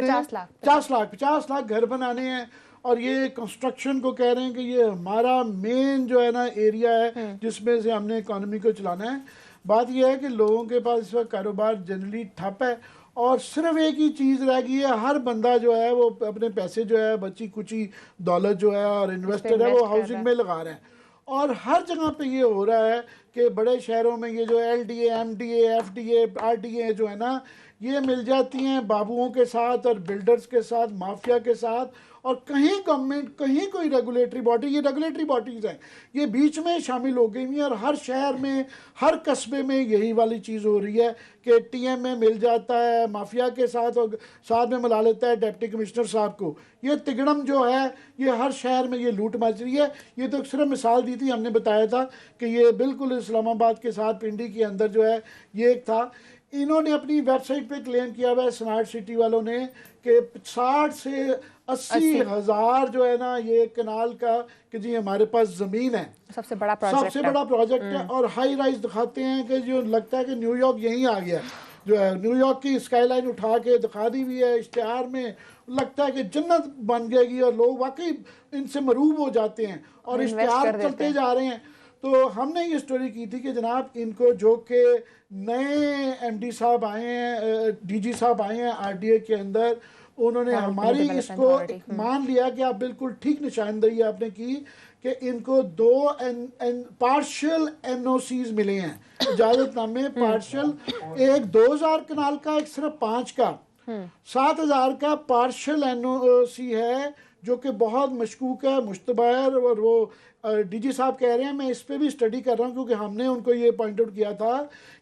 50 लाख घर बनाने हैं। और ये कंस्ट्रक्शन को कह रहे हैं कि ये हमारा मेन जो है ना एरिया है जिसमें से हमने इकोनॉमी को चलाना है। बात यह है कि लोगों के पास इस वक्त कारोबार जनरली ठप है और सिर्फ एक ही चीज़ रह गई है, हर बंदा जो है वो अपने पैसे जो है बची कुची दौलत जो है और इन्वेस्टर है वो हाउसिंग में लगा रहे हैं। और हर जगह पे ये हो रहा है कि बड़े शहरों में ये जो LDA, MDA, FDA, RDA जो है ना, ये मिल जाती हैं बाबुओं के साथ और बिल्डर्स के साथ, माफिया के साथ। और कहीं गवर्नमेंट, कहीं कोई रेगुलेटरी बॉडी, ये रेगुलेटरी बॉडीज हैं, ये बीच में शामिल हो गई हैं। और हर शहर में, हर कस्बे में यही वाली चीज़ हो रही है कि TM में मिल जाता है माफिया के साथ और साथ में मिला लेता है डिप्टी कमिश्नर साहब को। ये तिगड़म जो है ये हर शहर में ये लूट मच रही है। ये तो सिर्फ मिसाल दी थी, हमने बताया था कि ये बिल्कुल इस्लामाबाद के साथ पिंडी के अंदर जो है ये एक था। इन्होंने अपनी वेबसाइट पे क्लेम किया हुआ है स्मार्ट सिटी वालों ने कि 60 से 80 हज़ार जो है ना ये कनाल का कि जी हमारे पास ज़मीन है, सबसे बड़ा प्रोजेक्ट है। और हाई राइज दिखाते हैं कि जो लगता है कि न्यूयॉर्क यहीं आ गया, जो है न्यूयॉर्क की स्काईलाइन उठा के दिखा दी हुई है इश्तिहार में, लगता है कि जन्नत बन जाएगी और लोग वाकई इनसे मरूब हो जाते हैं और इश्तिहार चलते जा रहे हैं। तो हमने ये स्टोरी की थी कि जनाब इनको जो कि नए MD साहब आए हैं, DG साहब आए हैं RDA के अंदर, उन्होंने हमारी इसको मान लिया कि आप बिल्कुल ठीक निशानदेही आपने की कि इनको 2 पार्शियल NOCs मिले हैं, इजाजतनामे पार्शियल, एक 2000 कनाल का, एक सिर्फ 5 का, 7000 का पार्शियल NOC है जो कि बहुत मशकूक है, मुश्तबा है। और वो DG साहब कह रहे हैं, मैं इस पर भी स्टडी कर रहा हूँ क्योंकि हमने उनको ये पॉइंट आउट किया था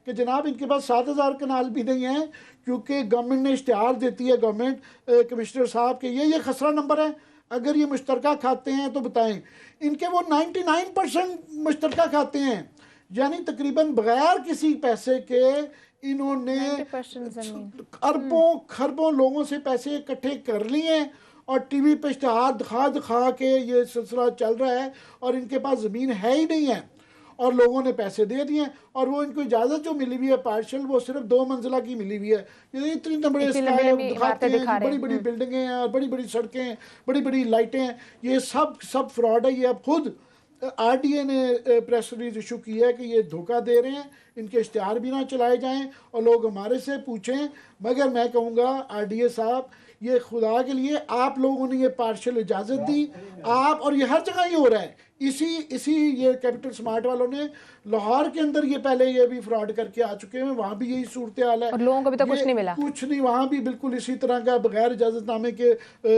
कि जनाब इनके पास 7000 कनाल भी नहीं है क्योंकि गवर्नमेंट ने इश्तिहार देती है गवर्नमेंट कमिश्नर साहब के ये खसरा नंबर है, अगर ये मुश्तरका खाते हैं तो बताएं। इनके वो 99% मुश्तरका खाते हैं, यानी तकरीबन बगैर किसी पैसे के इन्होंने अरबों खरबों लोगों से पैसे इकट्ठे कर लिए हैं और टीवी पे इश्तिहार दिखा के ये सिलसिला चल रहा है। और इनके पास ज़मीन है ही नहीं है और लोगों ने पैसे दे दिए और वो इनको इजाज़त जो मिली हुई है पार्शल, वो सिर्फ 2 मंजिला की मिली हुई है। ये इतनी बड़े दिखाते हैं, बड़ी बड़ी बिल्डिंगें हैं और बड़ी बड़ी सड़कें हैं, बड़ी बड़ी लाइटें हैं, ये सब फ्रॉड है। ये अब खुद RDA ने प्रेस रिलीज इशू की है कि ये धोखा दे रहे हैं, इनके इश्तिहार भी ना चलाए जाएं और लोग हमारे से पूछें। मगर मैं कहूँगा RDA साहब, ये खुदा के लिए आप लोगों ने ये पार्शियल इजाज़त दी आप, और ये हर जगह ही हो रहा है। इसी ये कैपिटल स्मार्ट वालों ने लाहौर के अंदर ये पहले ये भी फ्रॉड करके आ चुके हैं, वहाँ भी यही सूरत हाल है और लोगों को भी तो कुछ नहीं मिला, कुछ नहीं। वहाँ भी बिल्कुल इसी तरह का बगैर इजाज़तनामे के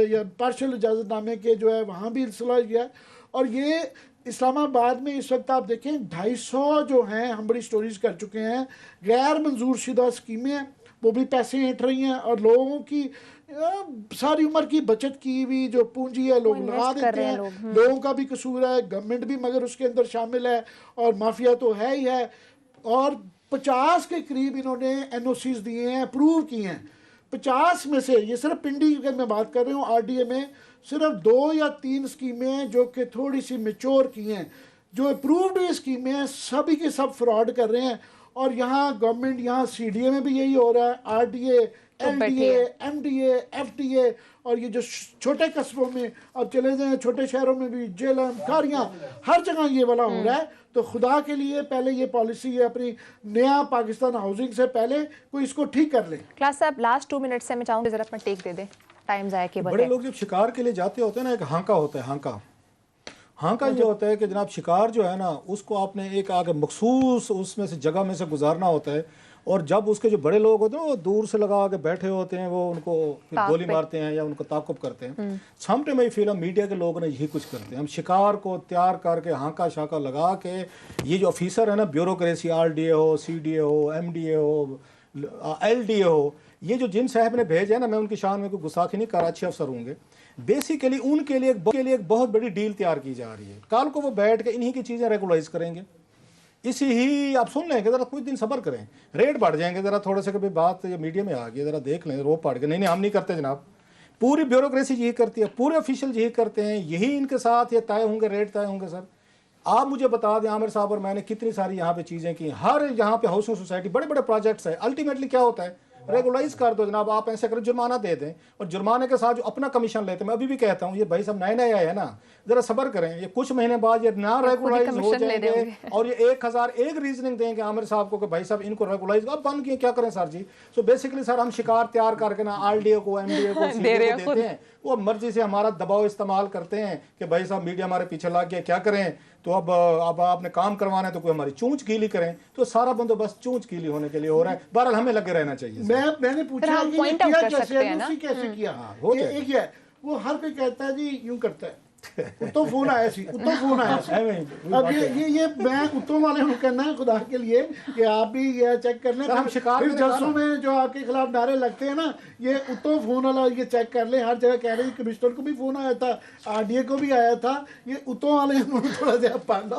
या पार्शियल इजाज़तनामे के जो है वहाँ भी सिलसिला किया है। और ये इस्लामाबाद में इस वक्त आप देखें 250 जो हैं, हम बड़ी स्टोरीज कर चुके हैं, गैर मंजूर शुदा स्कीमें हैं वो भी पैसे ऐंठ रही हैं, और लोगों की सारी उम्र की बचत की हुई जो पूंजी है लोग लगा देते हैं। लोगों का भी कसूर है, गवर्नमेंट भी मगर उसके अंदर शामिल है, और माफिया तो है ही है। और 50 के करीब इन्होंने NOCs दिए हैं, अप्रूव किए हैं। 50 में से, ये सिर्फ पिंडी की मैं बात कर रही हूँ, RDA में सिर्फ 2 या 3 स्कीमें हैं जो कि थोड़ी सी मेच्योर की हैं। जो अप्रूव्ड हुई स्कीमें हैं सभी के सब फ्रॉड कर रहे हैं। और यहाँ गवर्नमेंट, यहाँ CDA में भी यही हो रहा है, RDA, LDA, MDA, FTA, और ये जो छोटे कस्बों में और चले जाएं छोटे शहरों में भी, जेलम, कारियाँ, हर जगह ये वाला हो रहा है। तो खुदा के लिए पहले ये पॉलिसी है अपनी नया पाकिस्तान हाउसिंग से पहले कोई इसको ठीक कर ले। क्लास साहब लास्ट 2 मिनट से मैं चाहूँगी जरा अपना टेक दे दे, टाइम जाए के बड़े लोग जब शिकार के लिए जाते होते हैं ना, एक हांका होता है, हांका जो होता है कि जनाब शिकार जो है ना उसको आपने एक आगे मखसूस उसमें से जगह में से गुजारना होता है। और जब उसके जो बड़े लोग होते हैं वो दूर से लगा के बैठे होते हैं, वो उनको फिर गोली मारते हैं या उनको ताकुब करते हैं। समटाइम आई फील मीडिया के लोग ने यही कुछ करते हैं। हम शिकार को तैयार करके हांका शाका लगा के, ये जो ऑफिसर है ना ब्यूरोक्रेसी, RDA हो, CDA हो, MDA हो, LDA हो, ये जो जिन साहब ने भेजे है ना, मैं उनकी शान में कोई गुस्ताखी नहीं कर रहा, अच्छे अफसर होंगे। बेसिकली उनके लिए एक बहुत बड़ी डील तैयार की जा रही है। कल को वो बैठ के इन्हीं की चीज़ें रेगुलाइज करेंगे। इसी ही आप सुन लेंगे, ज़रा कुछ दिन सब्र करें, रेट बढ़ जाएंगे। ज़रा थोड़े से कभी बात ये मीडिया में आ गई, ज़रा देख लें, रोप पड़ के नहीं हम नहीं करते जनाब। पूरी ब्यूरोक्रेसी यही करती है, पूरे ऑफिशियल यही करते हैं, यही इनके साथ ये तय होंगे, रेट तय होंगे। सर आप मुझे बता दें, आमिर साहब और मैंने कितनी सारी यहाँ पे चीज़ें की, हर यहाँ पे हाउसिंग सोसाइटी बड़े बड़े प्रोजेक्ट्स है। अल्टीमेटली क्या होता है, रेगुलाइज कर दो जनाब, आप ऐसे करो, जुर्माना दे दें, और जुर्माने के साथ जो अपना कमीशन लेते हैं। मैं अभी भी कहता हूँ ये भाई सब नए नए आए हैं ना, जरा सब्र करें, ये कुछ महीने बाद ये ना रेगुलाइज हो जाएंगे और ये 1001 रीजनिंग देंगे आमिर साहब को कि भाई साहब इनको रेगुलाइज अब बंद किए, क्या करें सर जी। सो बेसिकली सर हम शिकार तैयार करके ना RDA को, MDA को, CDA को देते हैं, वो मर्जी से हमारा दबाव इस्तेमाल करते हैं कि भाई साहब मीडिया हमारे पीछे लग गया, क्या करें। तो अब आपने काम करवाना है तो कोई हमारी चूंच गीली करें, तो सारा बंदोबस्त चूंच गीली होने के लिए हो रहा है। बहरहाल हमें लगे रहना चाहिए। मैंने पूछा हम पॉइंट आउट कर सकते हैं ना, कैसे किया, एक है वो हर कोई कहता है जी यूं करता है, उत्तो फोन आया सी, उत्तो फोन आया सी। अब ये मैं उत्तों वाले को कहना है खुदा के लिए कि आप भी ये चेक कर लें। हम शिकार फिर जलसों में जो आपके खिलाफ नारे लगते हैं ना, ये उत्तों फोन वाला ये चेक कर ले। हर जगह कह रहे हैं, कमिश्नर को भी फोन आया था, RDA को भी आया था, ये उत्तों वाले थोड़ा सा पांडा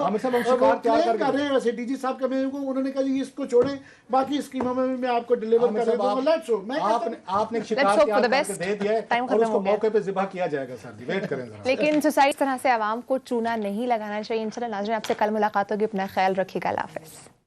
कर रहे हैं। वैसे DG साहब का मेरे को उन्होंने कहा जी इसको छोड़ें, बाकी स्कीमों में भी मैं आपको डिलीवर कर रहा हूं। आपने शिकार दे दिया है और उसको मौके पे ज़िबा किया जाएगा। सर जी वेट करें जरा। लेकिन इस तरह से आवाम को चूना नहीं लगाना चाहिए। इंशाल्लाह नाज़रीन आपसे कल मुलाकात होगी, अपना ख्याल रखिएगा, अल्लाह हाफ़िज़।